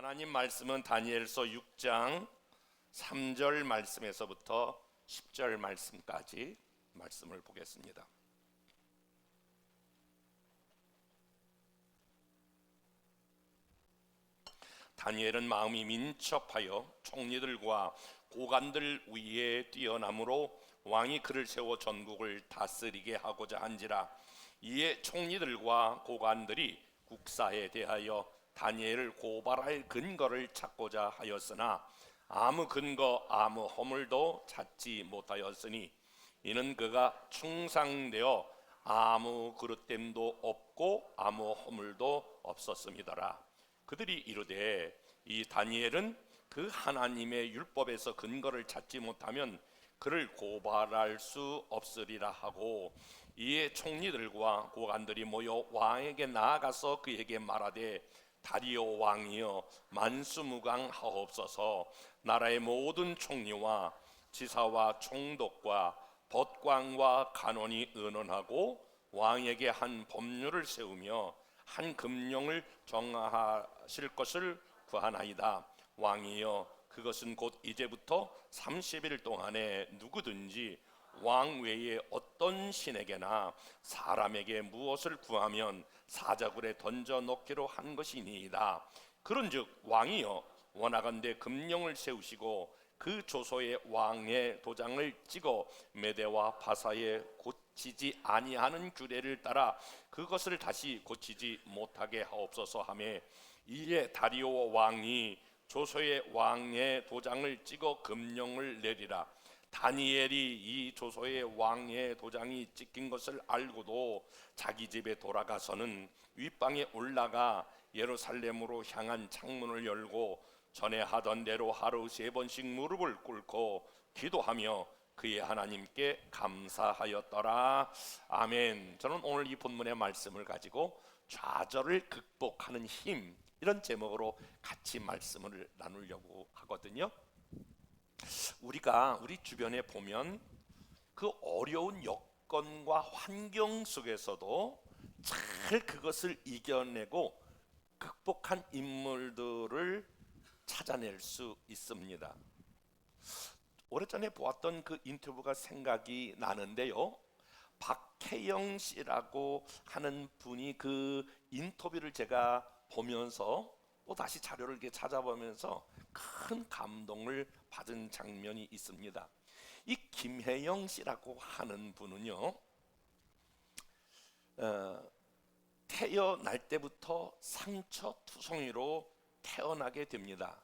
하나님 말씀은 다니엘서 6장 3절 말씀에서부터 10절 말씀까지 말씀을 보겠습니다. 다니엘은 마음이 민첩하여 총리들과 고관들 위에 뛰어남으로 왕이 그를 세워 전국을 다스리게 하고자 한지라. 이에 총리들과 고관들이 국사에 대하여 다니엘을 고발할 근거를 찾고자 하였으나 아무 근거 아무 허물도 찾지 못하였으니 이는 그가 충상되어 아무 그릇됨도 없고 아무 허물도 없었음이더라. 그들이 이르되 이 다니엘은 그 하나님의 율법에서 근거를 찾지 못하면 그를 고발할 수 없으리라 하고, 이에 총리들과 고관들이 모여 왕에게 나아가서 그에게 말하되 다리오 왕이여 만수무강하옵소서. 나라의 모든 총리와 지사와 총독과 법관과 간원이 의논하고 왕에게 한 법률을 세우며 한 금령을 정하실 것을 구하나이다. 왕이여 그것은 곧 이제부터 30일 동안에 누구든지 왕 외에 어떤 신에게나 사람에게 무엇을 구하면 사자굴에 던져 넣기로 한 것이니이다. 그런즉 왕이여 원하건대 금령을 세우시고 그 조서에 왕의 도장을 찍어 메대와 바사에 고치지 아니하는 규례를 따라 그것을 다시 고치지 못하게 하옵소서 하매, 이에 다리오 왕이 조서에 왕의 도장을 찍어 금령을 내리라. 다니엘이 이 조서에 왕의 도장이 찍힌 것을 알고도 자기 집에 돌아가서는 윗방에 올라가 예루살렘으로 향한 창문을 열고 전에 하던 대로 하루 3번씩 무릎을 꿇고 기도하며 그의 하나님께 감사하였더라. 아멘. 저는 오늘 이 본문의 말씀을 가지고 좌절을 극복하는 힘, 이런 제목으로 같이 말씀을 나누려고 하거든요. 우리가 우리 주변에 보면 그 어려운 여건과 환경 속에서도 잘 그것을 이겨내고 극복한 인물들을 찾아낼 수 있습니다. 오래전에 보았던 그 인터뷰가 생각이 나는데요, 박혜영 씨라고 하는 분이 그 인터뷰를 제가 보면서 또 다시 자료를 이렇게 찾아보면서 큰 감동을 받은 장면이 있습니다. 이 김혜영 씨라고 하는 분은요, 태어날 때부터 상처투성이로 태어나게 됩니다.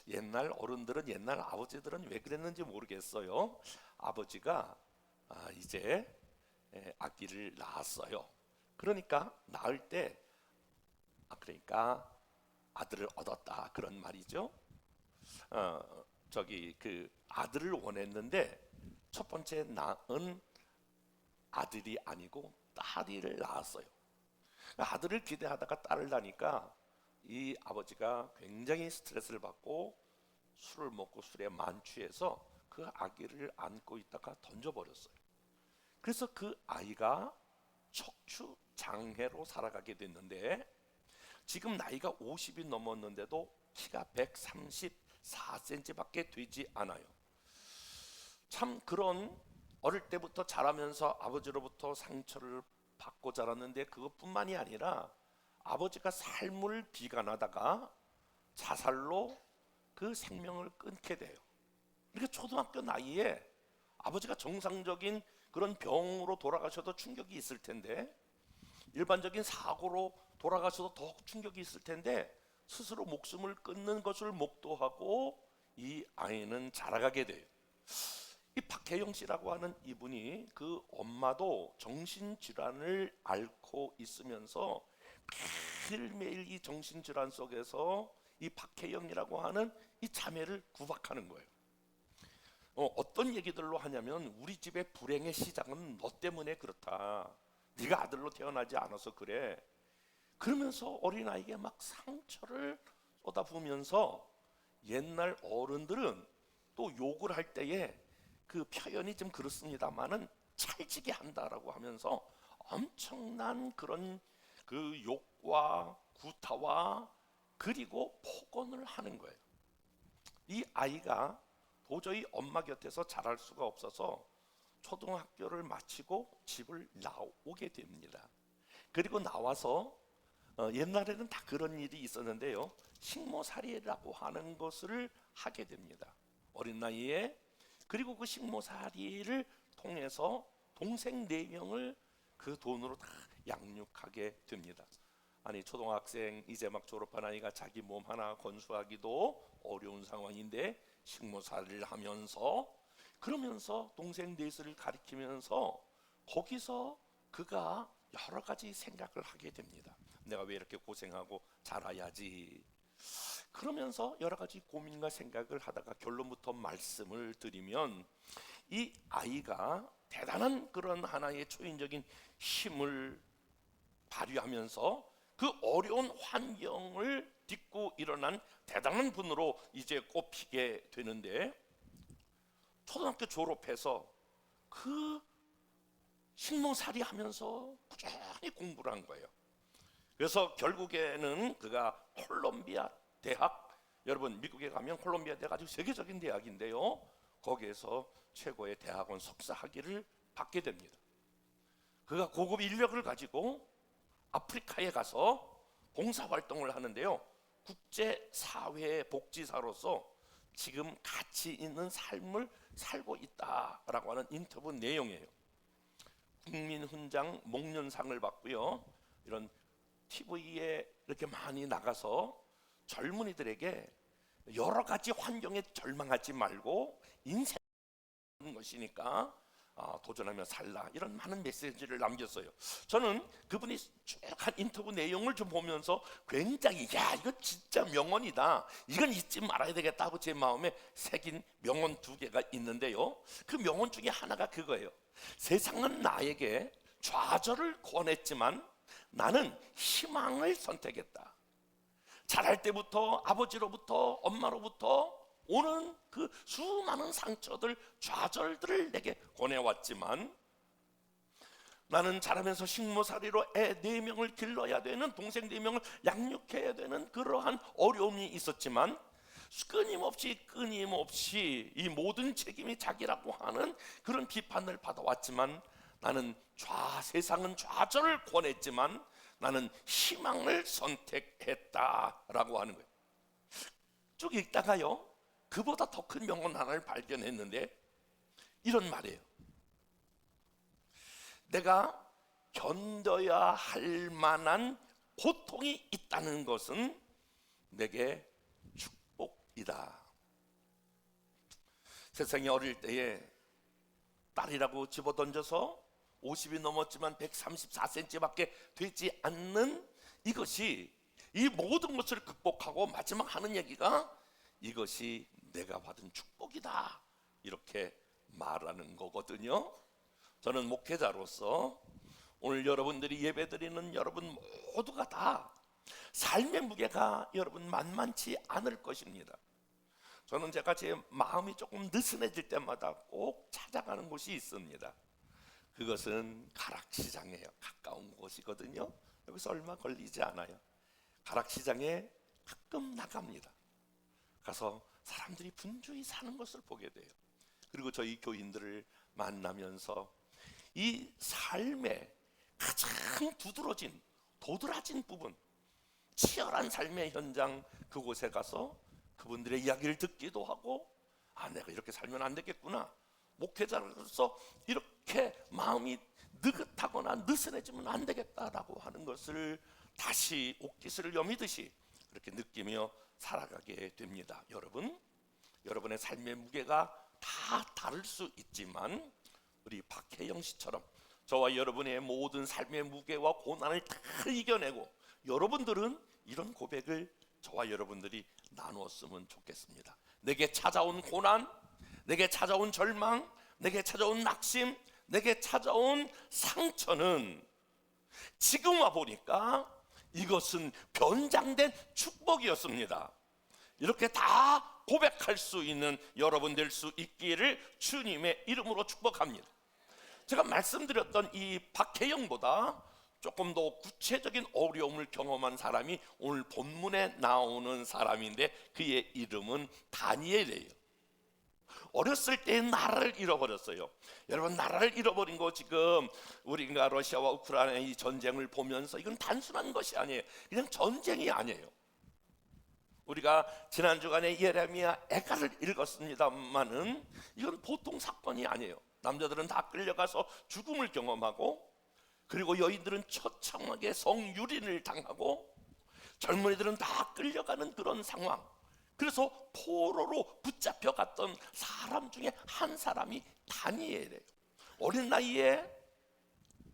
옛날 어른들은, 옛날 아버지들은 왜 그랬는지 모르겠어요. 아버지가 이제 아기를 낳았어요. 그러니까 낳을 때 그러니까 아들을 얻었다, 그런 말이죠. 그 아들을 원했는데 첫 번째 낳은 아들이 아니고 딸을 낳았어요. 아들을 기대하다가 딸을 낳으니까 이 아버지가 굉장히 스트레스를 받고 술을 먹고 술에 만취해서 그 아기를 안고 있다가 던져버렸어요. 그래서 그 아이가 척추 장애로 살아가게 됐는데, 지금 나이가 50이 넘었는데도 키가 134cm밖에 되지 않아요. 참, 그런 어릴 때부터 자라면서 아버지로부터 상처를 받고 자랐는데, 그것뿐만이 아니라 아버지가 삶을 비관하다가 자살로 그 생명을 끊게 돼요. 그러니까 초등학교 나이에 아버지가 정상적인 그런 병으로 돌아가셔도 충격이 있을 텐데, 일반적인 사고로 돌아가셔도 더 충격이 있을 텐데, 스스로 목숨을 끊는 것을 목도하고 이 아이는 자라가게 돼요. 이 박혜영 씨라고 하는 이분이 그 엄마도 정신질환을 앓고 있으면서 매일매일 이 정신질환 속에서 이 박혜영이라고 하는 이 자매를 구박하는 거예요. 어떤 얘기들로 하냐면, 우리 집의 불행의 시작은 너 때문에 그렇다, 네가 아들로 태어나지 않아서 그래, 그러면서 어린아이에게 막 상처를 쏟아부으면서, 옛날 어른들은 또 욕을 할 때에 그 표현이 좀 그렇습니다만은 찰지게 한다라고 하면서 엄청난 그런 그 욕과 구타와 그리고 폭언을 하는 거예요. 이 아이가 도저히 엄마 곁에서 자랄 수가 없어서 초등학교를 마치고 집을 나오게 됩니다. 그리고 나와서 옛날에는 다 그런 일이 있었는데요, 식모살이라고 하는 것을 하게 됩니다. 어린 나이에. 그리고 그 식모살이를 통해서 동생 4명을 그 돈으로 다 양육하게 됩니다. 아니, 초등학생 이제 막 졸업한 아이가 자기 몸 하나 건수하기도 어려운 상황인데 식모살이를 하면서, 그러면서 동생 넷을 가리키면서 거기서 그가 여러 가지 생각을 하게 됩니다. 내가 왜 이렇게 고생하고 자라야지. 그러면서 여러 가지 고민과 생각을 하다가 결론부터 말씀을 드리면, 이 아이가 대단한 그런 하나의 초인적인 힘을 발휘하면서 그 어려운 환경을 딛고 일어난 대단한 분으로 이제 꼽히게 되는데, 초등학교 졸업해서 그 식모살이 하면서 꾸준히 공부를 한 거예요. 그래서 결국에는 그가 콜롬비아 대학, 여러분 미국에 가면 콜롬비아 대학 아주 세계적인 대학인데요, 거기에서 최고의 대학원 석사 학위를 받게 됩니다. 그가 고급 인력을 가지고 아프리카에 가서 봉사활동을 하는데요, 국제사회 복지사로서 지금 가치 있는 삶을 살고 있다라고 하는 인터뷰 내용이에요. 국민훈장 목련상을 받고요, 이런 TV에 이렇게 많이 나가서 젊은이들에게 여러 가지 환경에 절망하지 말고 인생은 것이니까 도전하며 살라, 이런 많은 메시지를 남겼어요. 저는 그분이 쭉 한 인터뷰 내용을 좀 보면서 굉장히, 야, 이거 진짜 명언이다, 이건 잊지 말아야 되겠다 하고 제 마음에 새긴 명언 2개가 있는데요, 그 명언 중에 하나가 그거예요. 세상은 나에게 좌절을 권했지만 나는 희망을 선택했다. 자랄 때부터 아버지로부터 엄마로부터 오는 그 수많은 상처들, 좌절들을 내게 권해왔지만 나는 자라면서 식모살이로 애 4명을 길러야 되는, 동생 4명을 양육해야 되는 그러한 어려움이 있었지만 끊임없이 이 모든 책임이 자기라고 하는 그런 비판을 받아왔지만 나는 세상은 좌절을 권했지만 나는 희망을 선택했다라고 하는 거예요. 쭉 읽다가요, 그보다 더 큰 명언 하나를 발견했는데 이런 말이에요. 내가 견뎌야 할 만한 고통이 있다는 것은 내게 축복이다. 세상에 어릴 때에 딸이라고 집어던져서 50이 넘었지만 134cm밖에 되지 않는 이것이, 이 모든 것을 극복하고 마지막 하는 얘기가 이것이 내가 받은 축복이다, 이렇게 말하는 거거든요. 저는 목회자로서 오늘 여러분들이 예배드리는 여러분 모두가 다 삶의 무게가 여러분 만만치 않을 것입니다. 저는 제가 제 마음이 조금 느슨해질 때마다 꼭 찾아가는 곳이 있습니다. 그것은 가락시장이에요. 가까운 곳이거든요. 여기서 얼마 걸리지 않아요. 가락시장에 가끔 나갑니다. 가서 사람들이 분주히 사는 것을 보게 돼요. 그리고 저희 교인들을 만나면서 이 삶의 가장 두드러진, 도드라진 부분, 치열한 삶의 현장, 그곳에 가서 그분들의 이야기를 듣기도 하고, 내가 이렇게 살면 안 되겠구나, 목회자로서 이렇게 마음이 느긋하거나 느슨해지면 안 되겠다라고 하는 것을 다시 옥기스를 여미듯이 그렇게 느끼며 살아가게 됩니다. 여러분의 삶의 무게가 다 다를 수 있지만 우리 박혜영 씨처럼 저와 여러분의 모든 삶의 무게와 고난을 다 이겨내고, 여러분들은 이런 고백을 저와 여러분들이 나누었으면 좋겠습니다. 내게 찾아온 고난, 내게 찾아온 절망, 내게 찾아온 낙심, 내게 찾아온 상처는 지금 와 보니까 이것은 변장된 축복이었습니다. 이렇게 다 고백할 수 있는 여러분 될 수 있기를 주님의 이름으로 축복합니다. 제가 말씀드렸던 이 박혜영보다 조금 더 구체적인 어려움을 경험한 사람이 오늘 본문에 나오는 사람인데 그의 이름은 다니엘이에요. 어렸을 때 나라를 잃어버렸어요. 여러분, 나라를 잃어버린 거 지금 우리가 러시아와 우크라이나의 이 전쟁을 보면서 이건 단순한 것이 아니에요. 그냥 전쟁이 아니에요. 우리가 지난 주간에 예레미야 애가를 읽었습니다만은 이건 보통 사건이 아니에요. 남자들은 다 끌려가서 죽음을 경험하고, 그리고 여인들은 처참하게 성유린을 당하고, 젊은이들은 다 끌려가는 그런 상황. 그래서 포로로 붙잡혀갔던 사람 중에 한 사람이 다니엘이에요. 어린 나이에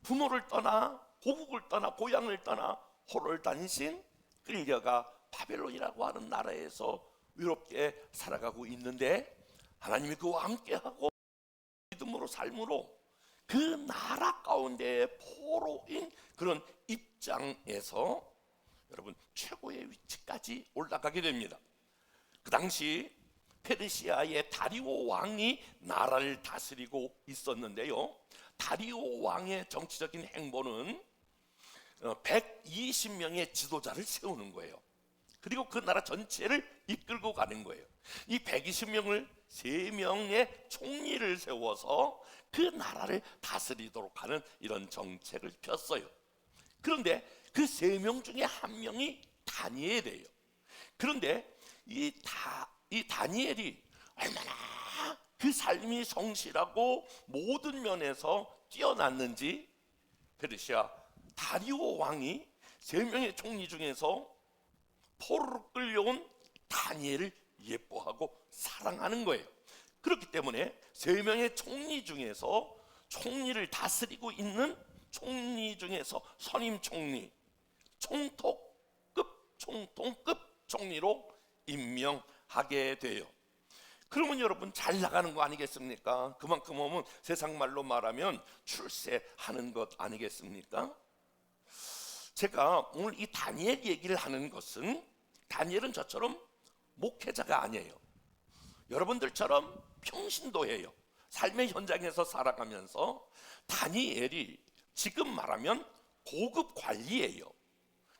부모를 떠나 고국을 떠나 고향을 떠나 호를 다니신, 끌려가 바벨론이라고 하는 나라에서 외롭게 살아가고 있는데 하나님이 그와 함께하고 믿음으로 삶으로 그 나라 가운데 포로인 그런 입장에서 여러분 최고의 위치까지 올라가게 됩니다. 그 당시 페르시아의 다리오 왕이 나라를 다스리고 있었는데요, 다리오 왕의 정치적인 행보는 120명의 지도자를 세우는 거예요. 그리고 그 나라 전체를 이끌고 가는 거예요. 이 120명을 3명의 총리를 세워서 그 나라를 다스리도록 하는 이런 정책을 폈어요. 그런데 그 3명 중에 한 명이 다니엘이에요. 그런데 이 다니엘이 얼마나 그 삶이 성실하고 모든 면에서 뛰어났는지 페르시아 다리오 왕이 3명의 총리 중에서 포로로 끌려온 다니엘을 예뻐하고 사랑하는 거예요. 그렇기 때문에 3명의 총리 중에서 총리를 다스리고 있는 총리 중에서 선임 총리, 총통급 총리로 임명하게 돼요. 그러면 여러분 잘 나가는 거 아니겠습니까? 그만큼 하면 세상 말로 말하면 출세하는 것 아니겠습니까? 제가 오늘 이 다니엘 얘기를 하는 것은, 다니엘은 저처럼 목회자가 아니에요. 여러분들처럼 평신도예요. 삶의 현장에서 살아가면서 다니엘이 지금 말하면 고급 관리예요.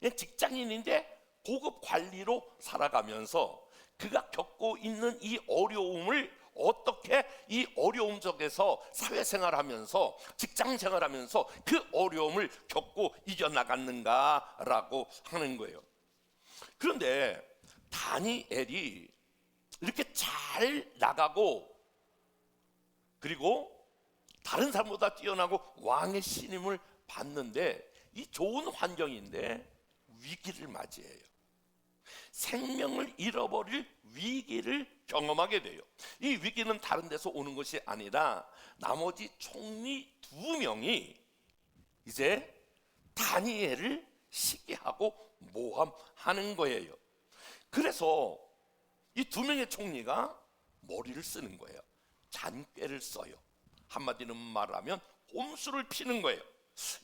그냥 직장인인데 고급 관리로 살아가면서 그가 겪고 있는 이 어려움을 어떻게 이 어려움 속에서 사회생활하면서 직장생활하면서 그 어려움을 겪고 이겨나갔는가라고 하는 거예요. 그런데 다니엘이 이렇게 잘 나가고, 그리고 다른 사람보다 뛰어나고 왕의 신임을 받는데, 이 좋은 환경인데 위기를 맞이해요. 생명을 잃어버릴 위기를 경험하게 돼요. 이 위기는 다른 데서 오는 것이 아니라 나머지 총리 2명이 이제 다니엘을 시기하고 모함하는 거예요. 그래서 이 2명의 총리가 머리를 쓰는 거예요. 잔꾀를 써요. 한마디로 말하면 꼼수를 피는 거예요.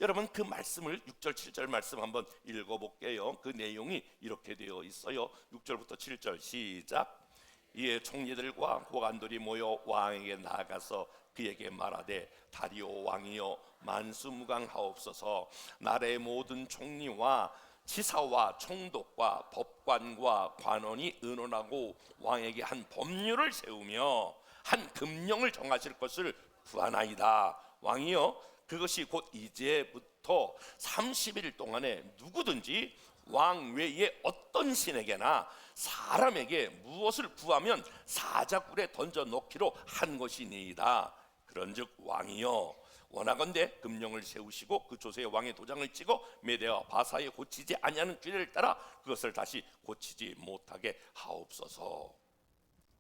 여러분, 그 말씀을 6절 7절 말씀 한번 읽어볼게요. 그 내용이 이렇게 되어 있어요. 6절부터 7절 시작. 이에 총리들과 고관들이 모여 왕에게 나아가서 그에게 말하되, 다리오 왕이여 만수무강하옵소서. 나라의 모든 총리와 지사와 총독과 법관과 관원이 의논하고 왕에게 한 법률을 세우며 한 금령을 정하실 것을 구하나이다. 왕이여, 그것이 곧 이제부터 30일 동안에 누구든지 왕 외에 어떤 신에게나 사람에게 무엇을 구하면 사자굴에 던져 놓기로 한 것이니이다. 그런즉 왕이여, 원하건대 금령을 세우시고 그 조서에 왕의 도장을 찍어 메대와 바사에 고치지 아니하는 규례를 따라 그것을 다시 고치지 못하게 하옵소서.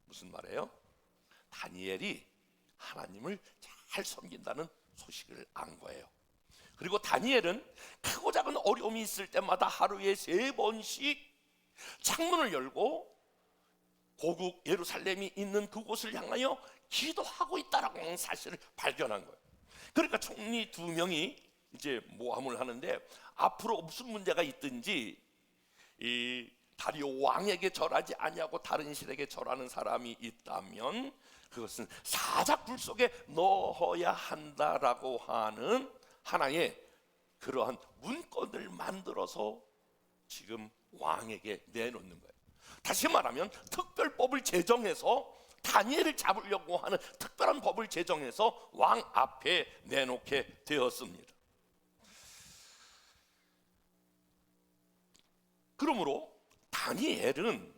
무슨 말이에요? 다니엘이 하나님을 잘 섬긴다는 소식을 안 거예요. 그리고 다니엘은 크고 작은 어려움이 있을 때마다 하루에 3번씩 창문을 열고 고국 예루살렘이 있는 그곳을 향하여 기도하고 있다라고 하는 사실을 발견한 거예요. 그러니까 총리 2명이 이제 모함을 하는데, 앞으로 무슨 문제가 있든지 이 다리오 왕에게 절하지 아니하고 다른 신에게 절하는 사람이 있다면 그것은 사자굴 속에 넣어야 한다라고 하는 하나의 그러한 문건을 만들어서 지금 왕에게 내놓는 거예요. 다시 말하면 특별법을 제정해서 다니엘을 잡으려고 하는 특별한 법을 제정해서 왕 앞에 내놓게 되었습니다. 그러므로 다니엘은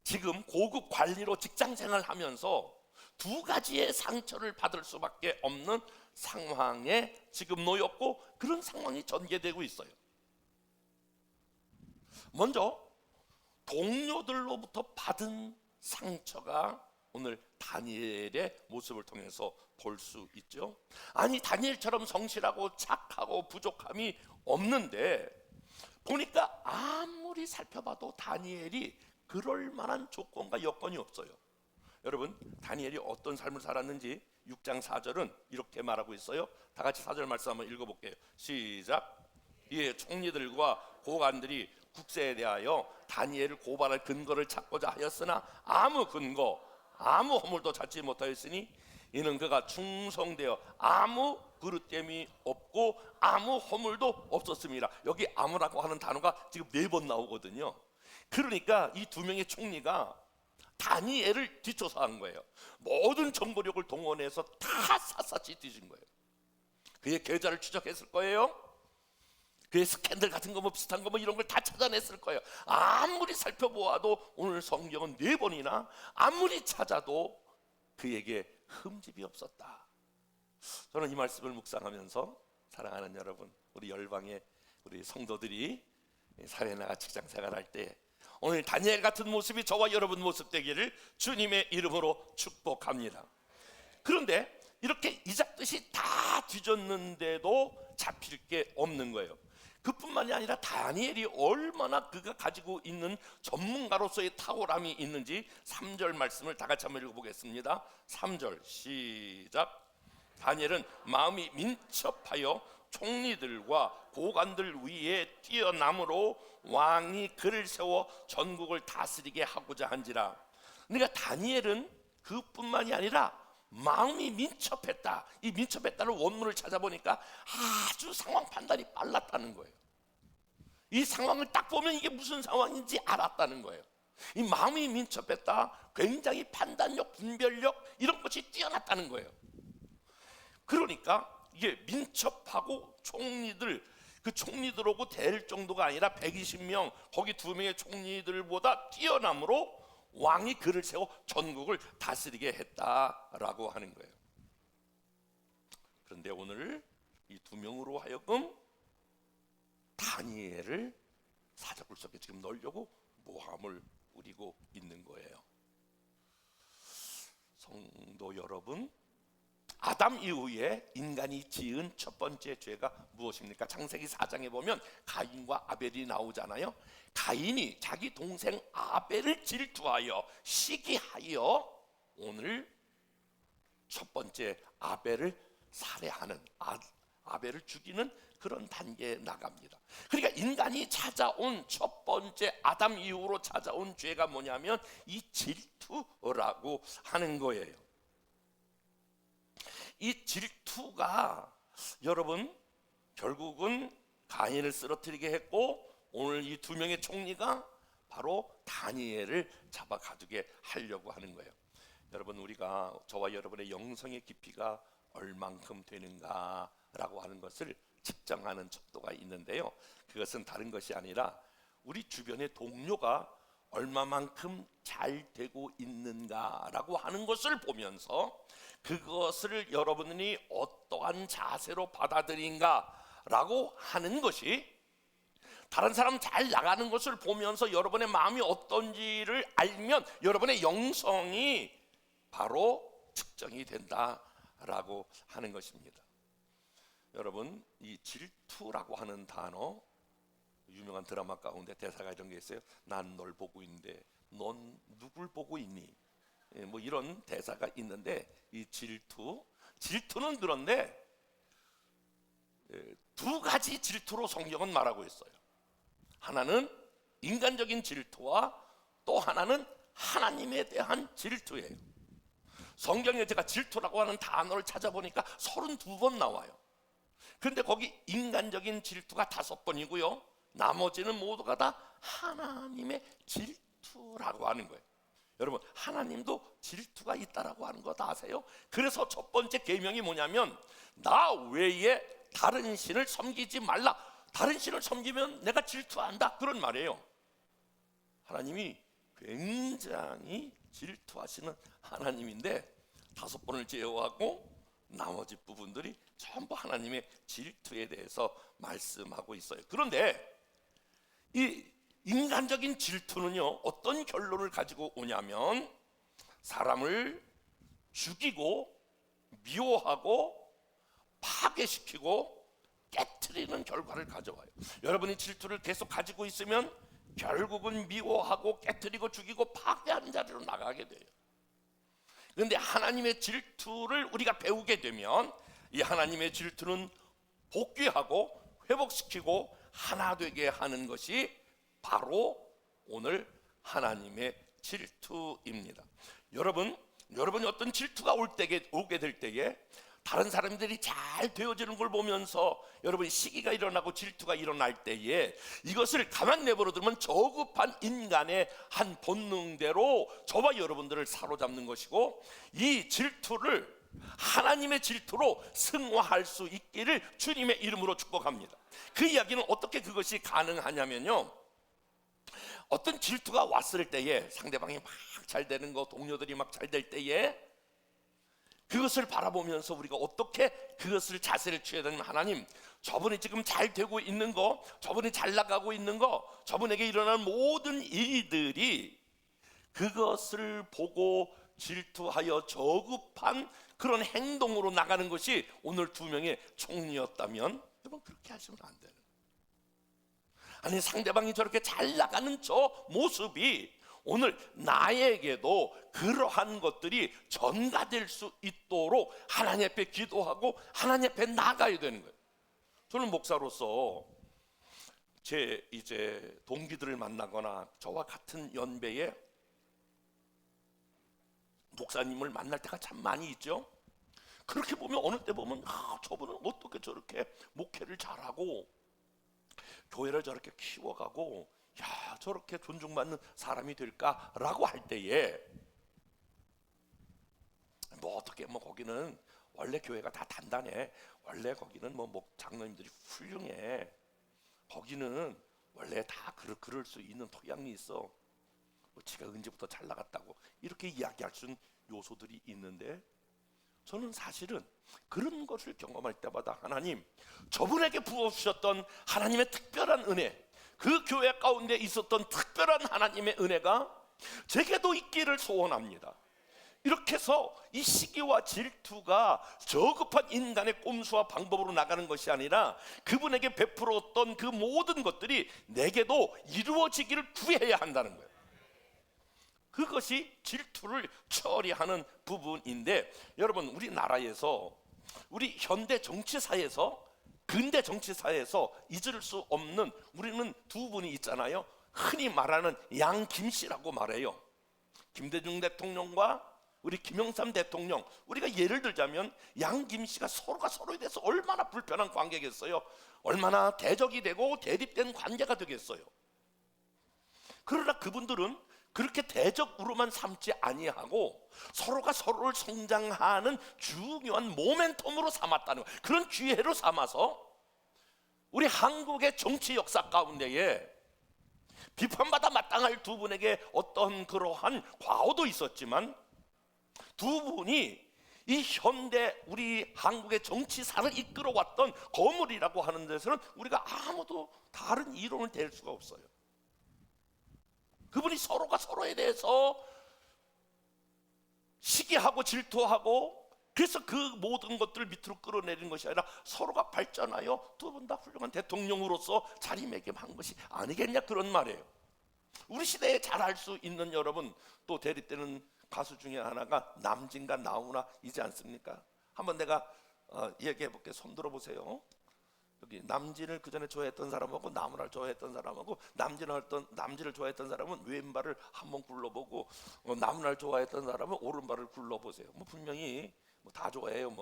지금 고급 관리로 직장 생활하면서 두 가지의 상처를 받을 수밖에 없는 상황에 지금 놓였고, 그런 상황이 전개되고 있어요. 먼저 동료들로부터 받은 상처가 오늘 다니엘의 모습을 통해서 볼 수 있죠. 아니, 다니엘처럼 성실하고 착하고 부족함이 없는데 보니까 아무리 살펴봐도 다니엘이 그럴 만한 조건과 여건이 없어요. 여러분, 다니엘이 어떤 삶을 살았는지 6장 4절은 이렇게 말하고 있어요. 다 같이 4절 말씀 한번 읽어볼게요. 시작. 이에 총리들과 고관들이 국세에 대하여 다니엘을 고발할 근거를 찾고자 하였으나 아무 근거, 아무 허물도 찾지 못하였으니 이는 그가 충성되어 아무 그릇됨이 없고 아무 허물도 없었습니다. 여기 아무라고 하는 단어가 지금 4번 나오거든요. 그러니까 이 두 명의 총리가 다니엘을 뒤쫓아간 거예요. 모든 정보력을 동원해서 다 샅샅이 뒤진 거예요. 그의 계좌를 추적했을 거예요. 그의 스캔들 같은 거 뭐 비슷한 거 뭐 이런 걸 다 찾아냈을 거예요. 아무리 살펴보아도 오늘 성경은 4번이나 아무리 찾아도 그에게 흠집이 없었다. 저는 이 말씀을 묵상하면서 사랑하는 여러분, 우리 열방의 우리 성도들이 사회나가 직장 생활할 때 오늘 다니엘 같은 모습이 저와 여러분 모습 되기를 주님의 이름으로 축복합니다. 그런데 이렇게 이작듯이 다 뒤졌는데도 잡힐 게 없는 거예요. 그뿐만이 아니라 다니엘이 얼마나 그가 가지고 있는 전문가로서의 탁월함이 있는지 3절 말씀을 다 같이 한번 읽어보겠습니다. 3절 시작. 다니엘은 마음이 민첩하여 총리들과 고관들 위에 뛰어남으로 왕이 그를 세워 전국을 다스리게 하고자 한지라. 그러니까 다니엘은 그뿐만이 아니라 마음이 민첩했다. 이 민첩했다를 원문을 찾아보니까 아주 상황 판단이 빨랐다는 거예요. 이 상황을 딱 보면 이게 무슨 상황인지 알았다는 거예요. 이 마음이 민첩했다, 굉장히 판단력, 분별력 이런 것이 뛰어났다는 거예요. 그러니까 이게 민첩하고 총리들, 그 총리들하고 될 정도가 아니라 120명, 거기 2명의 총리들보다 뛰어남으로 왕이 그를 세워 전국을 다스리게 했다라고 하는 거예요. 그런데 오늘 이 2명으로 하여금 다니엘을 사자굴 속에 지금 넣으려고 모함을 부리고 있는 거예요. 성도 여러분, 아담 이후에 인간이 지은 첫 번째 죄가 무엇입니까? 창세기 4장에 보면 가인과 아벨이 나오잖아요. 가인이 자기 동생 아벨을 질투하여 시기하여 오늘 첫 번째 아벨을 살해하는, 아벨을 죽이는 그런 단계에 나갑니다. 그러니까 인간이 찾아온 첫 번째 아담 이후로 찾아온 죄가 뭐냐면 이 질투라고 하는 거예요. 이 질투가 여러분 결국은 가인을 쓰러뜨리게 했고, 오늘 이 2명의 총리가 바로 다니엘을 잡아 가두게 하려고 하는 거예요. 여러분, 우리가 저와 여러분의 영성의 깊이가 얼만큼 되는가라고 하는 것을 측정하는 척도가 있는데요, 그것은 다른 것이 아니라 우리 주변의 동료가 얼마만큼 잘 되고 있는가라고 하는 것을 보면서 그것을 여러분이 어떠한 자세로 받아들인가라고 하는 것이, 다른 사람 잘 나가는 것을 보면서 여러분의 마음이 어떤지를 알면 여러분의 영성이 바로 측정이 된다라고 하는 것입니다. 여러분, 이 질투라고 하는 단어, 유명한 드라마 가운데 대사가 이런 게 있어요. 난 널 보고 있는데 넌 누굴 보고 있니? 뭐 이런 대사가 있는데, 이 질투는 그런데 2가지 질투로 성경은 말하고 있어요. 하나는 인간적인 질투와 또 하나는 하나님에 대한 질투예요. 성경에 제가 질투라고 하는 단어를 찾아보니까 32번 나와요. 그런데 거기 인간적인 질투가 5번이고요. 나머지는 모두가 다 하나님의 질투라고 하는 거예요. 여러분, 하나님도 질투가 있다라고 하는 거 다 아세요? 그래서 첫 번째 계명이 뭐냐면 나 외에 다른 신을 섬기지 말라. 다른 신을 섬기면 내가 질투한다, 그런 말이에요. 하나님이 굉장히 질투하시는 하나님인데 5번을 제어하고 나머지 부분들이 전부 하나님의 질투에 대해서 말씀하고 있어요. 그런데 이 인간적인 질투는요, 어떤 결론을 가지고 오냐면 사람을 죽이고 미워하고 파괴시키고 깨트리는 결과를 가져와요. 여러분이 질투를 계속 가지고 있으면 결국은 미워하고 깨트리고 죽이고 파괴하는 자리로 나가게 돼요. 그런데 하나님의 질투를 우리가 배우게 되면 이 하나님의 질투는 복귀하고 회복시키고 하나 되게 하는 것이 바로 오늘 하나님의 질투입니다. 여러분이 어떤 질투가 오게 될 때에 다른 사람들이 잘 되어지는 걸 보면서 여러분이 시기가 일어나고 질투가 일어날 때에 이것을 가만 내버려 두면 저급한 인간의 한 본능대로 저와 여러분들을 사로잡는 것이고, 이 질투를 하나님의 질투로 승화할 수 있기를 주님의 이름으로 축복합니다. 그 이야기는 어떻게 그것이 가능하냐면요, 어떤 질투가 왔을 때에 상대방이 막 잘 되는 거, 동료들이 막 잘 될 때에 그것을 바라보면서 우리가 어떻게 그것을 자세를 취해야 되는, 하나님, 저분이 지금 잘 되고 있는 거, 저분이 잘 나가고 있는 거, 저분에게 일어나는 모든 일들이 그것을 보고 질투하여 저급한 그런 행동으로 나가는 것이 오늘 2명의 총리였다면 여러분, 그렇게 하시면 안 되는, 아니 상대방이 저렇게 잘 나가는 저 모습이 오늘 나에게도 그러한 것들이 전가될 수 있도록 하나님 앞에 기도하고 하나님 앞에 나가야 되는 거예요. 저는 목사로서 제 이제 동기들을 만나거나 저와 같은 연배의 목사님을 만날 때가 참 많이 있죠. 그렇게 보면 어느 때 보면 저분은 어떻게 저렇게 목회를 잘하고 교회를 저렇게 키워가고 저렇게 존중받는 사람이 될까라고 할 때에 어떻게 거기는 원래 교회가 다 단단해, 원래 거기는 장로님들이 훌륭해, 거기는 원래 다 그럴 수 있는 토양이 있어, 지가 언제부터 잘 나갔다고 이렇게 이야기할 수 있는 요소들이 있는데, 저는 사실은 그런 것을 경험할 때마다 하나님, 저분에게 부어주셨던 하나님의 특별한 은혜, 그 교회 가운데 있었던 특별한 하나님의 은혜가 제게도 있기를 소원합니다. 이렇게 해서 이 시기와 질투가 저급한 인간의 꼼수와 방법으로 나가는 것이 아니라 그분에게 베풀었던 그 모든 것들이 내게도 이루어지기를 구해야 한다는 거예요. 그것이 질투를 처리하는 부분인데, 여러분, 우리나라에서, 우리 현대 정치사에서, 근대 정치사에서 잊을 수 없는 우리는 2분이 있잖아요. 흔히 말하는 양 김씨라고 말해요. 김대중 대통령과 우리 김영삼 대통령, 우리가 예를 들자면 양 김씨가 서로가 서로에 대해서 얼마나 불편한 관계겠어요. 얼마나 대적이 되고 대립된 관계가 되겠어요. 그러나 그분들은 그렇게 대적으로만 삼지 아니하고 서로가 서로를 성장하는 중요한 모멘텀으로 삼았다는 거예요. 그런 기회로 삼아서 우리 한국의 정치 역사 가운데에 비판받아 마땅할 2분에게 어떤 그러한 과오도 있었지만 2분이 이 현대 우리 한국의 정치사를 이끌어왔던 거물이라고 하는 데서는 우리가 아무도 다른 이론을 댈 수가 없어요. 그분이 서로가 서로에 대해서 시기하고 질투하고, 그래서 그 모든 것들을 밑으로 끌어내리는 것이 아니라 서로가 발전하여 2분 다 훌륭한 대통령으로서 자리매김한 것이 아니겠냐, 그런 말이에요. 우리 시대에 잘할 수 있는, 여러분, 또 대립되는 가수 중에 하나가 남진과 나훈아이지 않습니까? 한번 내가 얘기해 볼게요. 손 들어보세요. 여기 남진을 그 전에 좋아했던 사람하고 나훈아를 좋아했던 사람하고, 남진을 좋아했던 사람은 왼발을 한번 굴러보고 나훈아를 좋아했던 사람은 오른발을 굴러보세요. 분명히 다 좋아해요.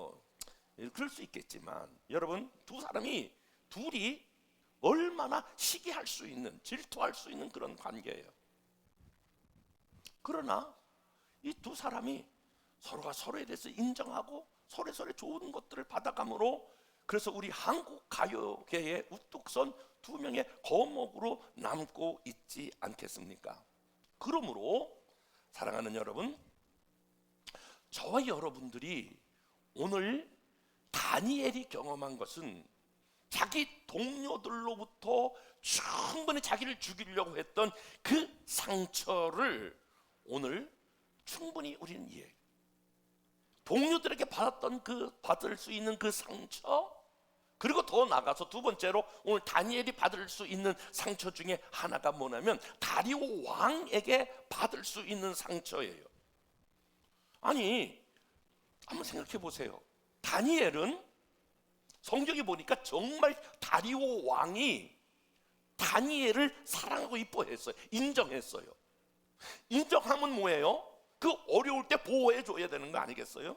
그럴 수 있겠지만 여러분, 두 사람이 둘이 얼마나 시기할 수 있는, 질투할 수 있는 그런 관계예요. 그러나 이 두 사람이 서로가 서로에 대해서 인정하고 서로서로의 좋은 것들을 받아감으로, 그래서 우리 한국 가요계의 우뚝 선 두 명의 거목으로 남고 있지 않겠습니까? 그러므로 사랑하는 여러분, 저와 여러분들이 오늘 다니엘이 경험한 것은 자기 동료들로부터 충분히 자기를 죽이려고 했던 그 상처를 오늘 충분히 우리는 이해해요. 동료들에게 받을 수 있는 그 상처, 그리고 더 나아가서 두 번째로 오늘 다니엘이 받을 수 있는 상처 중에 하나가 뭐냐면 다리오 왕에게 받을 수 있는 상처예요. 아니, 한번 생각해 보세요. 다니엘은 성경에 보니까 정말 다리오 왕이 다니엘을 사랑하고 이뻐했어요. 인정했어요. 인정하면 뭐예요? 그 어려울 때 보호해 줘야 되는 거 아니겠어요?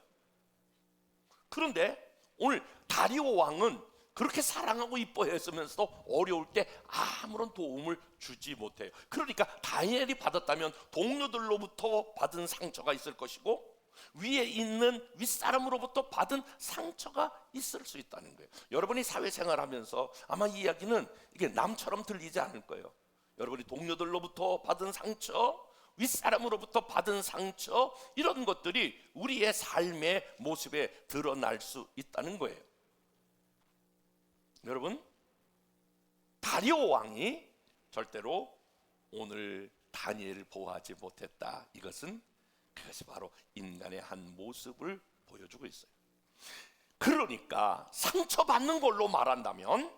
그런데 오늘 다리오 왕은 그렇게 사랑하고 이뻐했으면서도 어려울 때 아무런 도움을 주지 못해요. 그러니까 다니엘이 받았다면 동료들로부터 받은 상처가 있을 것이고 위에 있는 윗사람으로부터 받은 상처가 있을 수 있다는 거예요. 여러분이 사회생활하면서 아마 이 이야기는 이게 남처럼 들리지 않을 거예요. 여러분이 동료들로부터 받은 상처, 윗사람으로부터 받은 상처, 이런 것들이 우리의 삶의 모습에 드러날 수 있다는 거예요. 여러분, 다리오 왕이 절대로 오늘 다니엘을 보호하지 못했다. 그것이 바로 인간의 한 모습을 보여주고 있어요. 그러니까 상처받는 걸로 말한다면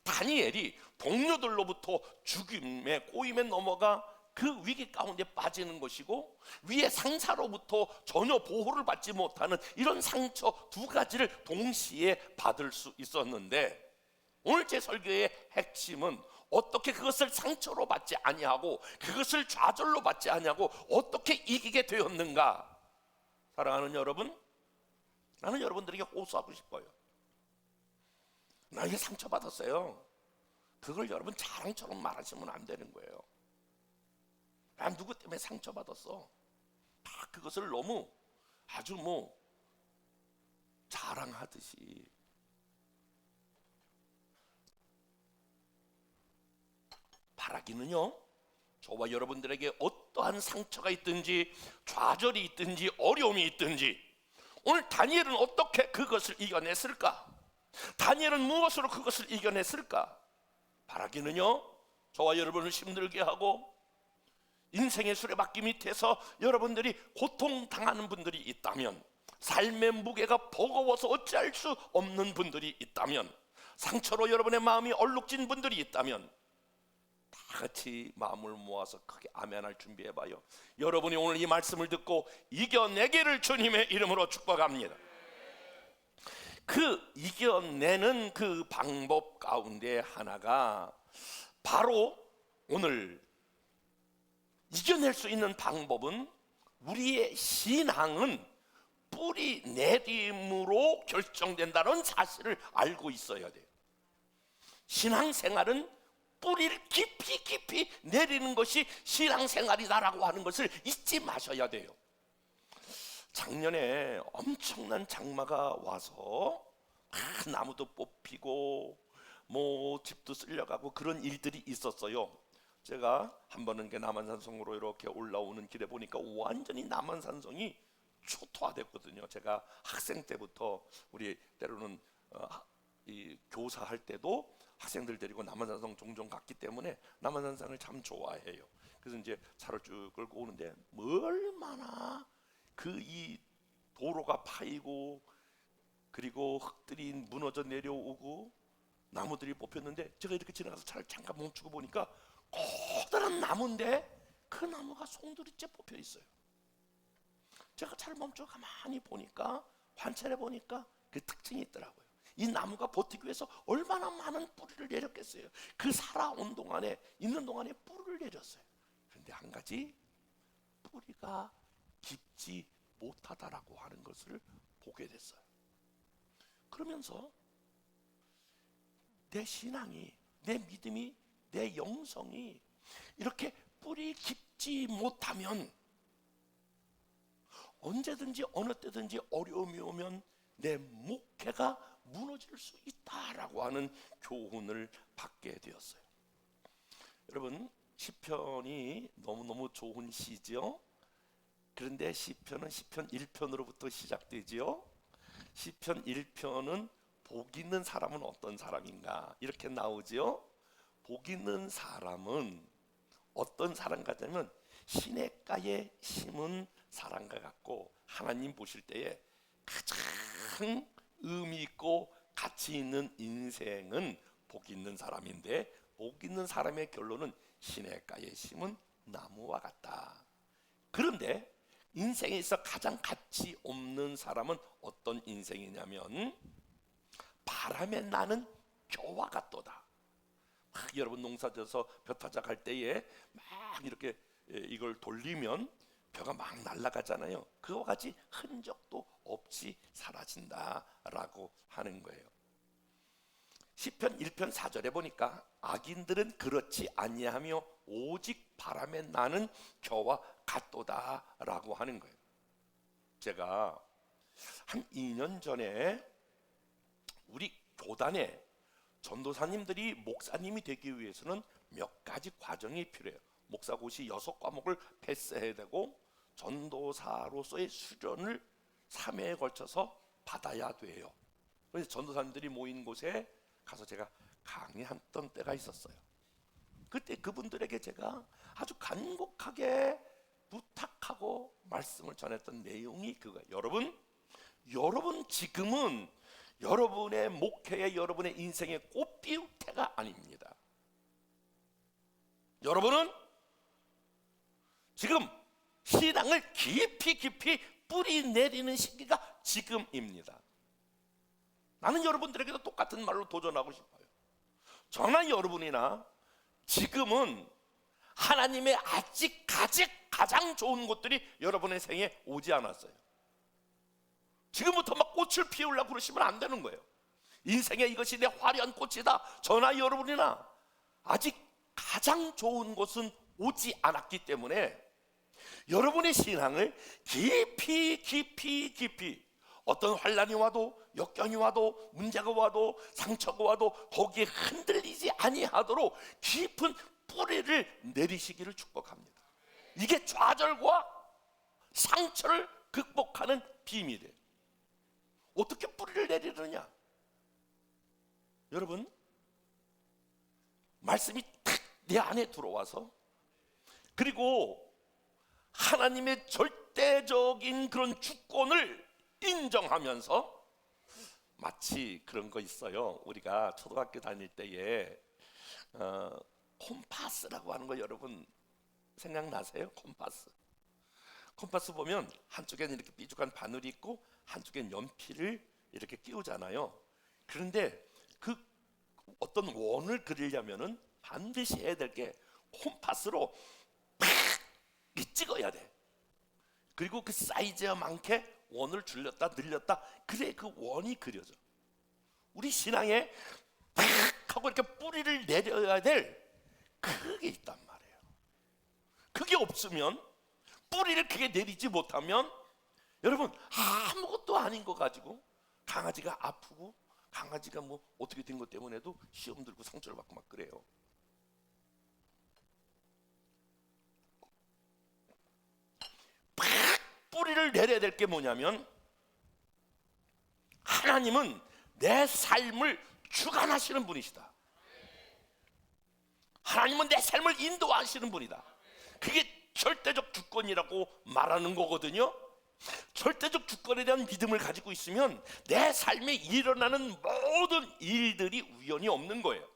다니엘이 동료들로부터 죽임의 꼬임에 넘어가 그 위기 가운데 빠지는 것이고, 위에 상사로부터 전혀 보호를 받지 못하는 이런 상처 두 가지를 동시에 받을 수 있었는데, 오늘 제 설교의 핵심은 어떻게 그것을 상처로 받지 아니하고 그것을 좌절로 받지 아니하고 어떻게 이기게 되었는가. 사랑하는 여러분, 나는 여러분들에게 호소하고 싶어요. 나 이게 상처받았어요. 그걸 여러분 자랑처럼 말하시면 안 되는 거예요. 난 누구 때문에 상처받았어. 다 그것을 너무 아주 자랑하듯이. 바라기는요, 저와 여러분들에게 어떠한 상처가 있든지 좌절이 있든지 어려움이 있든지 오늘 다니엘은 어떻게 그것을 이겨냈을까? 다니엘은 무엇으로 그것을 이겨냈을까? 바라기는요, 저와 여러분을 힘들게 하고 인생의 수레바퀴 밑에서 여러분들이 고통당하는 분들이 있다면, 삶의 무게가 버거워서 어찌할 수 없는 분들이 있다면, 상처로 여러분의 마음이 얼룩진 분들이 있다면 다 같이 마음을 모아서 크게 아멘할 준비해봐요. 여러분이 오늘 이 말씀을 듣고 이겨내기를 주님의 이름으로 축복합니다. 그 이겨내는 그 방법 가운데 하나가 바로 오늘 이겨낼 수 있는 방법은 우리의 신앙은 뿌리 내림으로 결정된다는 사실을 알고 있어야 돼요. 신앙생활은 뿌리를 깊이 내리는 것이 신앙생활이다라고 하는 것을 잊지 마셔야 돼요. 작년에 엄청난 장마가 와서 나무도 뽑히고 집도 쓸려가고 그런 일들이 있었어요. 제가 한 번은 남한산성으로 이렇게 올라오는 길에 보니까 완전히 남한산성이 초토화됐거든요. 제가 학생 때부터 우리 때로는 이 교사할 때도 학생들 데리고 남한산성 종종 갔기 때문에 남한산성을 참 좋아해요. 그래서 이제 차를 쭉 끌고 오는데 얼마나 이 도로가 파이고 그리고 흙들이 무너져 내려오고 나무들이 뽑혔는데, 제가 이렇게 지나가서 차를 잠깐 멈추고 보니까 커다란 나무인데 그 나무가 송두리째 뽑혀 있어요. 제가 차를 멈추고 가만히 보니까, 관찰해 보니까 그 특징이 있더라고요. 이 나무가 버티기 위해서 얼마나 많은 뿌리를 내렸겠어요. 그 살아온 동안에, 있는 동안에 뿌리를 내렸어요. 그런데 한 가지, 뿌리가 깊지 못하다라고 하는 것을 보게 됐어요. 그러면서 내 신앙이, 내 믿음이, 내 영성이 이렇게 뿌리 깊지 못하면 언제든지 어느 때든지 어려움이 오면 내 목회가 무너질 수 있다라고 하는 교훈을 받게 되었어요. 여러분, 시편이 너무너무 좋은 시죠. 그런데 시편은 시편 1편으로부터 시작되지요. 시편 1편은 복 있는 사람은 어떤 사람인가 이렇게 나오지요. 복 있는 사람은 어떤 사람 같냐면 시냇가에 심은 사람과 같고, 하나님 보실 때에 가장 의미 있고 가치 있는 인생은 복 있는 사람인데, 복 있는 사람의 결론은 시냇가에 심은 나무와 같다. 그런데 인생에 있어 가장 가치 없는 사람은 어떤 인생이냐면 바람에 나는 겨와 같도다. 여러분 농사져서 벼 타작할 때에 막 이렇게 이걸 돌리면 벼가 막 날아가잖아요. 그와 같이 흔적도 없이 사라진다라고 하는 거예요. 시편 1편 4절에 보니까 악인들은 그렇지 아니하며 오직 바람에 나는 겨와 같도다라고 하는 거예요. 제가 한 2년 전에 우리 교단에 전도사님들이 목사님이 되기 위해서는 몇 가지 과정이 필요해요. 목사고시 6과목을 패스해야 되고 전도사로서의 수련을 3회에 걸쳐서 받아야 돼요. 그래서 전도사님들이 모인 곳에 가서 제가 강의했던 때가 있었어요. 그때 그분들에게 제가 아주 간곡하게 부탁하고 말씀을 전했던 내용이 그거예요. 여러분 지금은 여러분의 목회에, 여러분의 인생의 꽃피울 때가 아닙니다. 여러분은 지금 신앙을 깊이 뿌리 내리는 시기가 지금입니다. 나는 여러분들에게도 똑같은 말로 도전하고 싶어요. 저나 여러분이나 지금은 하나님의 아직 가장 좋은 것들이 여러분의 생에 오지 않았어요. 지금부터 막 꽃을 피우려고 그러시면 안 되는 거예요. 인생에 이것이 내 화려한 꽃이다. 저나 여러분이나 아직 가장 좋은 것은 오지 않았기 때문에 여러분의 신앙을 깊이 어떤 환난이 와도, 역경이 와도, 문제가 와도, 상처가 와도 거기에 흔들리지 아니하도록 깊은 뿌리를 내리시기를 축복합니다. 이게 좌절과 상처를 극복하는 비밀이에요. 어떻게 뿌리를 내리느냐? 여러분, 말씀이 탁 내 안에 들어와서, 그리고 하나님의 절대적인 그런 주권을 인정하면서, 마치 그런 거 있어요. 우리가 초등학교 다닐 때에 콤파스라고 하는 거 여러분 생각나세요? 콤파스 보면 한쪽에는 이렇게 삐죽한 바늘이 있고 한쪽엔 연필을 이렇게 끼우잖아요. 그런데 그 어떤 원을 그리려면은 반드시 해야 될 게 콤파스로 팍 찍어야 돼. 그리고 그 사이즈에 많게 원을 줄였다 늘렸다, 그래 그 원이 그려져. 우리 신앙에 팍 하고 이렇게 뿌리를 내려야 될 그게 있단 말이에요. 그게 없으면, 뿌리를 크게 내리지 못하면 여러분 아무것도 아닌 거 가지고 강아지가 아프고 강아지가 뭐 어떻게 된 것 때문에도 시험 들고 상처를 받고 막 그래요. 팍 뿌리를 내려야 될 게 뭐냐면, 하나님은 내 삶을 주관하시는 분이시다. 하나님은 내 삶을 인도하시는 분이다. 그게 절대적 주권이라고 말하는 거거든요. 절대적 주권에 대한 믿음을 가지고 있으면 내 삶에 일어나는 모든 일들이 우연이 없는 거예요.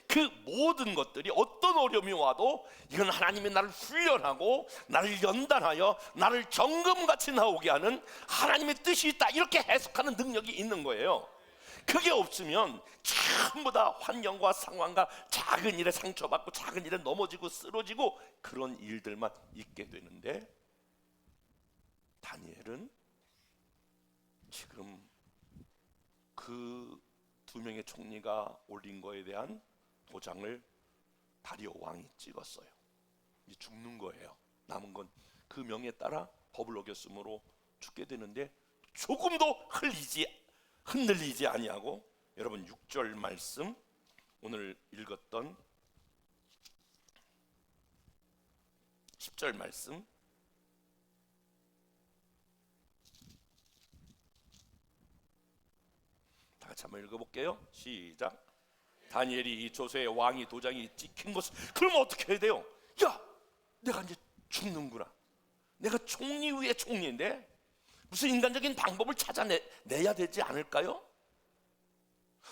그 모든 것들이 어떤 어려움이 와도 이건 하나님이 나를 훈련하고 나를 연단하여 나를 정금같이 나오게 하는 하나님의 뜻이 있다, 이렇게 해석하는 능력이 있는 거예요. 그게 없으면 전부 다 환경과 상황과 작은 일에 상처받고 작은 일에 넘어지고 쓰러지고 그런 일들만 있게 되는데, 다니엘은 지금 그 그 두 명의 총리가 올린 거에 대한 도장을 다리오 왕이 찍었어요. 이제 죽는 거예요. 남은 건 그 명에 따라 법을 어겼으므로 죽게 되는데 조금도 흔들리지 아니하고, 여러분 6절 말씀, 오늘 읽었던 10절 말씀, 다 같이 한번 읽어볼게요. 시작. 다니엘이 이 조서에 왕이 도장이 찍힌 것을, 그러면 어떻게 해야 돼요? 야, 내가 이제 죽는구나. 내가 총리 위에 총리인데 무슨 인간적인 방법을 찾아내야 되지 않을까요?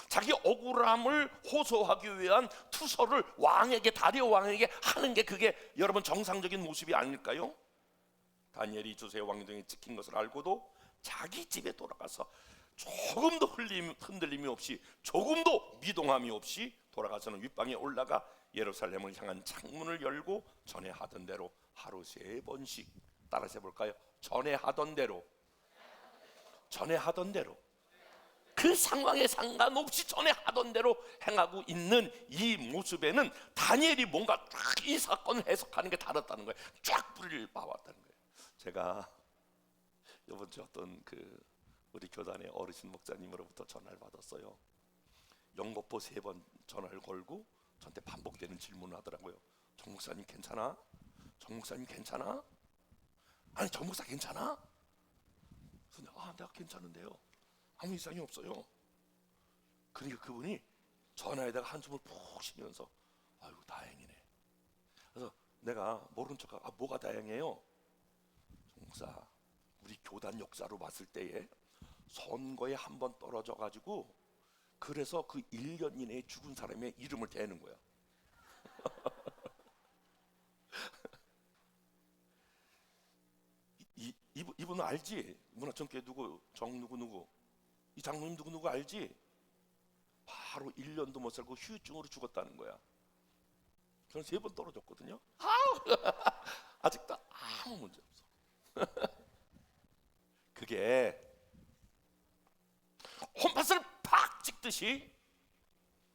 자기 억울함을 호소하기 위한 투서를 왕에게, 다리오 왕에게 하는 게 그게 여러분 정상적인 모습이 아닐까요? 다니엘이 조서에 왕이 도장이 찍힌 것을 알고도 자기 집에 돌아가서 조금도 흔들림이 없이, 조금도 미동함이 없이 돌아가서는 윗방에 올라가 예루살렘을 향한 창문을 열고 전에 하던 대로 하루 3번씩, 따라서 해볼까요? 전에 하던 대로 그 상황에 상관없이 전에 하던 대로 행하고 있는 이 모습에는 다니엘이 뭔가 딱 이 사건을 해석하는 게 다르다는 거예요. 쫙 불을 봐왔다는 거예요. 제가 이번 주에 어떤 우리 교단의 어르신 목사님으로부터 전화를 받았어요. 영법보 3번 전화를 걸고 저한테 반복되는 질문을 하더라고요. 정 목사님 괜찮아? 정 목사님 괜찮아? 아니 정 목사 괜찮아? 그래서 내가 괜찮은데요, 아무 이상이 없어요. 그러니까 그분이 전화에다가 한숨을 푹 쉬면서 아이고 다행이네. 그래서 내가 모른 척하고 뭐가 다행해요? 정 목사, 우리 교단 역사로 봤을 때에 선거에 한 번 떨어져 가지고 그래서 그 1년 이내에 죽은 사람의 이름을 대는 거야. 이분은 알지? 문화청교회 누구, 정 누구, 이 장로님 누구 알지? 바로 1년도 못 살고 후유증으로 죽었다는 거야. 저는 3번 떨어졌거든요. 아직도 아무 문제 없어. 그게 혼팥을 팍 찍듯이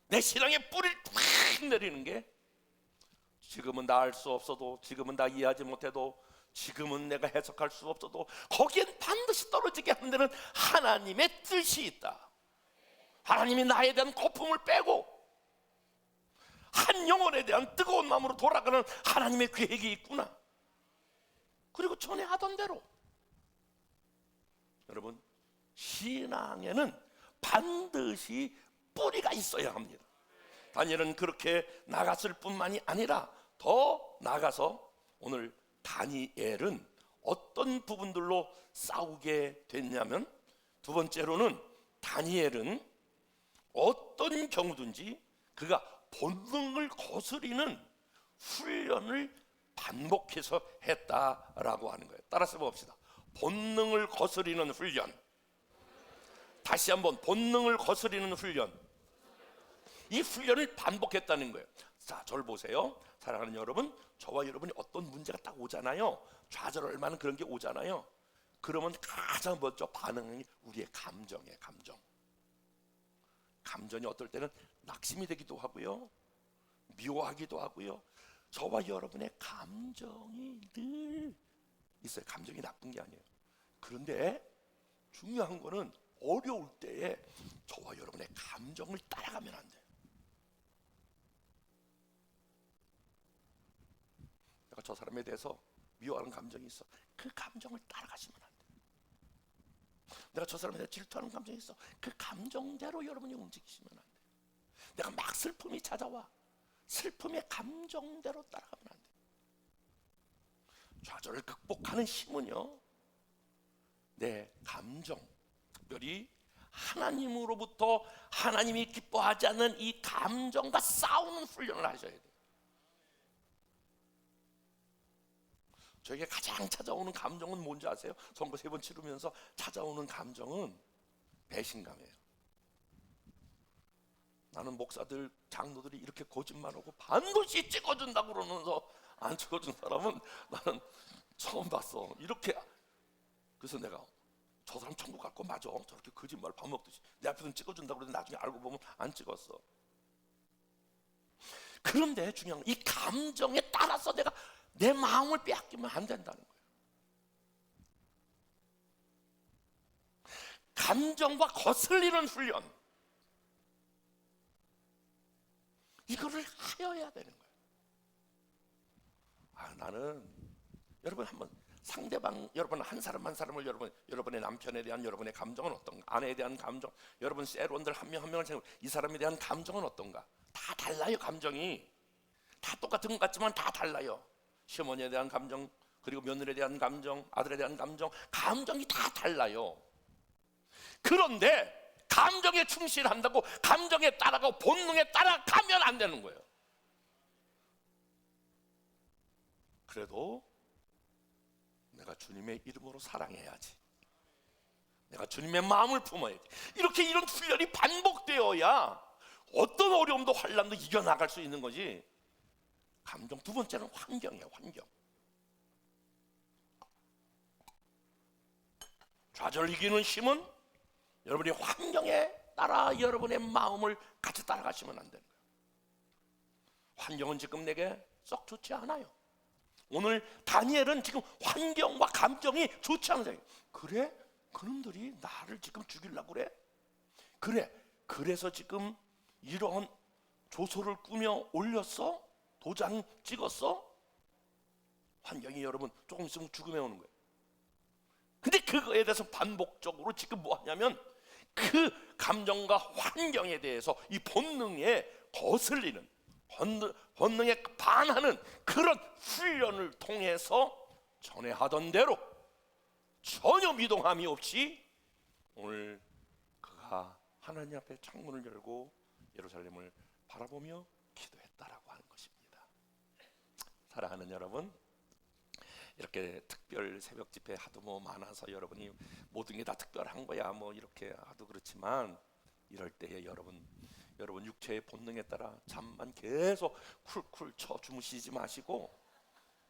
내 신앙에 뿌리를 팍 내리는 게, 지금은 나 알 수 없어도, 지금은 나 이해하지 못해도, 지금은 내가 해석할 수 없어도 거기엔 반드시 떨어지게 하는 데는 하나님의 뜻이 있다. 하나님이 나에 대한 거품을 빼고 한 영혼에 대한 뜨거운 마음으로 돌아가는 하나님의 계획이 있구나. 그리고 전에 하던 대로, 여러분 신앙에는 반드시 뿌리가 있어야 합니다. 다니엘은 그렇게 나갔을 뿐만이 아니라 더 나가서 오늘 다니엘은 어떤 부분들로 싸우게 됐냐면, 두 번째로는 다니엘은 어떤 경우든지 그가 본능을 거스리는 훈련을 반복해서 했다라고 하는 거예요. 따라서 봅시다. 본능을 거스리는 훈련. 다시 한번, 본능을 거스리는 훈련. 이 훈련을 반복했다는 거예요. 자, 저를 보세요. 사랑하는 여러분, 저와 여러분이 어떤 문제가 딱 오잖아요. 좌절할 만한 그런 게 오잖아요. 그러면 가장 먼저 반응이 우리의 감정이에요. 감정이 어떨 때는 낙심이 되기도 하고요, 미워하기도 하고요. 저와 여러분의 감정이 늘 있어요. 감정이 나쁜 게 아니에요. 그런데 중요한 거는 어려울 때에 저와 여러분의 감정을 따라가면 안 돼요. 내가 저 사람에 대해서 미워하는 감정이 있어, 그 감정을 따라가시면 안 돼요. 내가 저 사람에 대해 질투하는 감정이 있어, 그 감정대로 여러분이 움직이시면 안 돼요. 내가 막 슬픔이 찾아와, 슬픔의 감정대로 따라가면 안 돼요. 좌절을 극복하는 힘은요, 내 감정, 특별히 하나님으로부터 하나님이 기뻐하지 않는 이 감정과 싸우는 훈련을 하셔야 돼요. 저에게 가장 찾아오는 감정은 뭔지 아세요? 선거 3번 치르면서 찾아오는 감정은 배신감이에요. 나는 목사들, 장로들이 이렇게 거짓말하고 반드시 찍어준다고 그러면서 안 찍어준 사람은 나는 처음 봤어. 이렇게. 그래서 내가 저 사람 천국 갈 거 맞아. 저렇게 거짓말 밥 먹듯이 내 앞에서 찍어준다고 그러는데 나중에 알고 보면 안 찍었어. 그런데 중요한 건 이 감정에 따라서 내가 내 마음을 빼앗기면 안 된다는 거예요. 감정과 거슬리는 훈련, 이거를 하여야 되는 거예요. 나는 여러분 한번 상대방, 여러분 한 사람 한 사람을 여러분의 남편에 대한 여러분의 감정은 어떤가? 아내에 대한 감정, 여러분 셀원들 한 명 한 명을 생각해 이 사람에 대한 감정은 어떤가? 다 달라요. 감정이 다 똑같은 것 같지만 다 달라요. 시어머니에 대한 감정, 그리고 며느리에 대한 감정, 아들에 대한 감정, 감정이 다 달라요. 그런데 감정에 충실한다고 감정에 따라가고 본능에 따라가면 안 되는 거예요. 그래도 내가 주님의 이름으로 사랑해야지. 내가 주님의 마음을 품어야지. 이렇게 이런 훈련이 반복되어야 어떤 어려움도 환난도 이겨나갈 수 있는 거지. 감정. 두 번째는 환경이에요. 환경. 좌절 이기는 힘은 여러분이 환경에 따라 여러분의 마음을 같이 따라가시면 안 되는 거예요. 환경은 지금 내게 썩 좋지 않아요. 오늘 다니엘은 지금 환경과 감정이 좋지 않아요. 그래? 그놈들이 나를 지금 죽이려고 그래? 그래. 그래서 지금 이런 조소를 꾸며 올렸어? 도장 찍었어? 환경이 여러분 조금 있으면 죽음에 오는 거예요. 근데 그거에 대해서 반복적으로 지금 뭐 하냐면 그 감정과 환경에 대해서 이 본능에 거슬리는, 본능에 반하는 그런 훈련을 통해서 전에 하던 대로 전혀 미동함이 없이 오늘 그가 하나님 앞에 창문을 열고 예루살렘을 바라보며 기도했다라고 하는 것입니다. 사랑하는 여러분, 이렇게 특별 새벽 집회 하도 뭐 많아서 여러분이 모든 게 다 특별한 거야 뭐 이렇게 하도 그렇지만, 이럴 때에 여러분 육체의 본능에 따라 잠만 계속 쿨쿨 쳐 주무시지 마시고,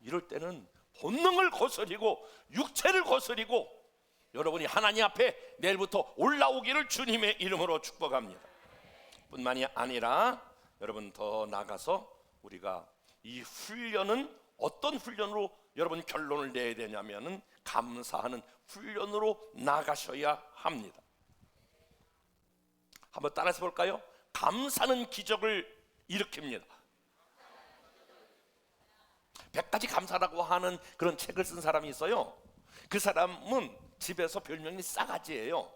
이럴 때는 본능을 거스리고 육체를 거스리고 여러분이 하나님 앞에 내일부터 올라오기를 주님의 이름으로 축복합니다. 뿐만이 아니라 여러분 더 나아가서 우리가 이 훈련은 어떤 훈련으로 여러분 결론을 내야 되냐면은 감사하는 훈련으로 나가셔야 합니다. 한번 따라서 볼까요? 감사는 기적을 일으킵니다. 100가지 감사라고 하는 그런 책을 쓴 사람이 있어요. 그 사람은 집에서 별명이 싸가지예요.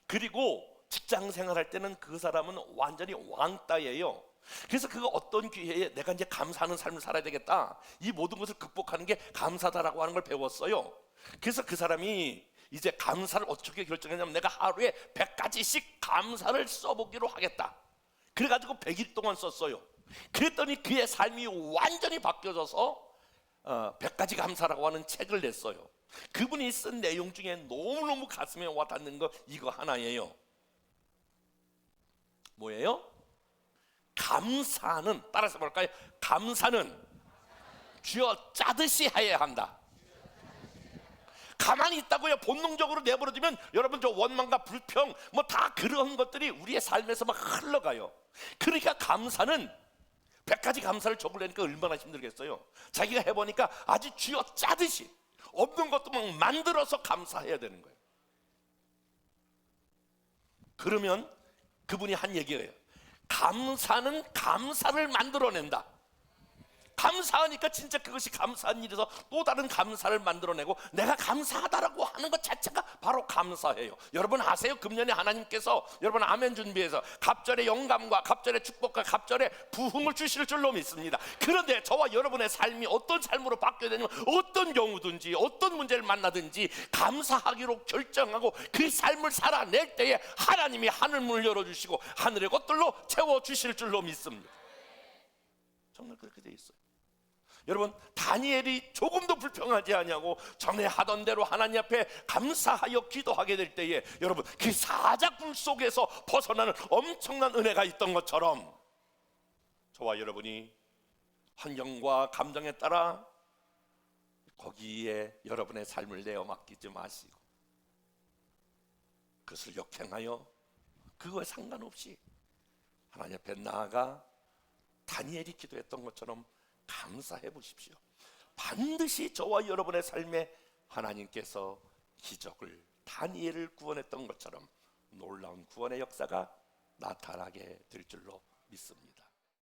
그리고 직장 생활할 때는 그 사람은 완전히 왕따예요. 그래서 그가 어떤 기회에 내가 이제 감사하는 삶을 살아야 되겠다, 이 모든 것을 극복하는 게 감사다라고 하는 걸 배웠어요. 그래서 그 사람이 이제 감사를 어떻게 결정했냐면 내가 하루에 100가지씩 감사를 써보기로 하겠다. 그래가지고 100일 동안 썼어요. 그랬더니 그의 삶이 완전히 바뀌어져서 100가지 감사라고 하는 책을 냈어요. 그분이 쓴 내용 중에 너무너무 가슴에 와닿는 거 이거 하나예요. 뭐예요? 감사는, 따라서 볼까요? 감사는 쥐어 짜듯이 해야 한다. 가만히 있다고요 본능적으로 내버려두면 여러분 저 원망과 불평 뭐 다 그런 것들이 우리의 삶에서 막 흘러가요. 그러니까 감사는 100가지 감사를 적으려니까 얼마나 힘들겠어요. 자기가 해보니까 아주 쥐어 짜듯이 없는 것도 막 만들어서 감사해야 되는 거예요. 그러면 그분이 한 얘기예요. 감사는 감사를 만들어낸다. 감사하니까 진짜 그것이 감사한 일에서 또 다른 감사를 만들어내고 내가 감사하다라고 하는 것 자체가 바로 감사해요. 여러분 아세요? 금년에 하나님께서 여러분 아멘 준비해서 갑절의 영감과 갑절의 축복과 갑절의 부흥을 주실 줄로 믿습니다. 그런데 저와 여러분의 삶이 어떤 삶으로 바뀌어야 되냐면 어떤 경우든지 어떤 문제를 만나든지 감사하기로 결정하고 그 삶을 살아낼 때에 하나님이 하늘문을 열어주시고 하늘의 것들로 채워주실 줄로 믿습니다. 정말 그렇게 돼 있어요. 여러분 다니엘이 조금도 불평하지 아니하고 전에 하던 대로 하나님 앞에 감사하여 기도하게 될 때에 여러분 그 사자굴 속에서 벗어나는 엄청난 은혜가 있던 것처럼 저와 여러분이 환경과 감정에 따라 거기에 여러분의 삶을 내어 맡기지 마시고 그것을 역행하여 그거에 상관없이 하나님 앞에 나아가 다니엘이 기도했던 것처럼 감사해 보십시오. 반드시 저와 여러분의 삶에 하나님께서 기적을, 다니엘을 구원했던 것처럼 놀라운 구원의 역사가 나타나게 될 줄로 믿습니다.